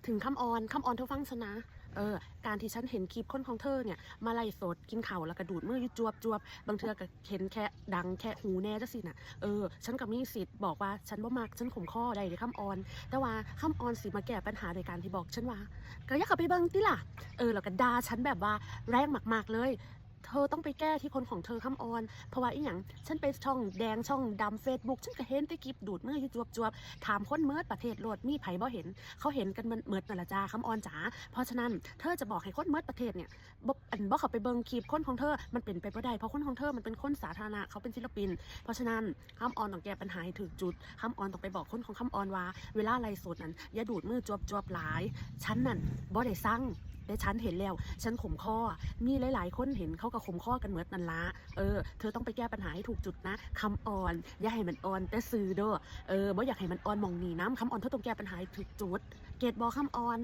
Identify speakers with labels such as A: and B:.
A: ถึงคำออนเธอฟังฉันนะการที่ฉันเห็นคลิปคนของเธอเนี่ยมาไล่สดกินข้าวแล้วก็ดูดมืออยู่จวบบางเทื่อก็เห็นแค่ดังแค่หูแน่จังซี่น่ะฉันก็มีสิทธิ์บอกว่าฉันบ่มักฉันขมคอได้เด้คำออนแต่ว่าคำออนสิมาแก้ปัญหาโดยการที่บอกฉันว่าก็อย่าเข้าไปเบิ่งติล่ะแล้วก็ด่าฉันแบบว่าแรงมากๆเลยเธอต้องไปแก้ที่คนของเธอคำออนเพราะว่าอีหยังฉันไปช่องแดงช่องดำ Facebook ฉันก็เห็นแต่คลิปดูดมืออยู่จวบถามคนเมิดประเทศโลดมีไผบ่เห็นเขาเห็นกันมันเมิดนั่นล่ะจ้าคำออนจ๋าเพราะฉะนั้นเธอจะบอกให้คนเมิดประเทศเนี่ยบ่เข้าไปเบิ่งคลิปคนของเธอมันเป็นไปบ่ได้เพราะคนของเธอมันเป็นคนสาธารณะเขาเป็นศิลปินเพราะฉะนั้นคำออนต้องแก้ปัญหาให้ถูกจุดคำออนต้องไปบอกคนของคำออนว่าเวลาไลฟ์สดนั้นอย่าดูดมือจวบหลายฉันนั่นบ่ได้สั่งแต่ฉันเห็นแล้วฉันขมข้อมีหลายๆคนเห็นเขาก็ขมข้อกันเหมือนนั่นละเธอต้องไปแก้ปัญหาให้ถูกจุดนะคำออนอย่าให้มันออนแต่ซื้อเด้อบ่อยากให้มันออนมองนี่น้ำคำออนเธอต้องแก้ปัญหาให้ถูกจุดเกตบอคำออน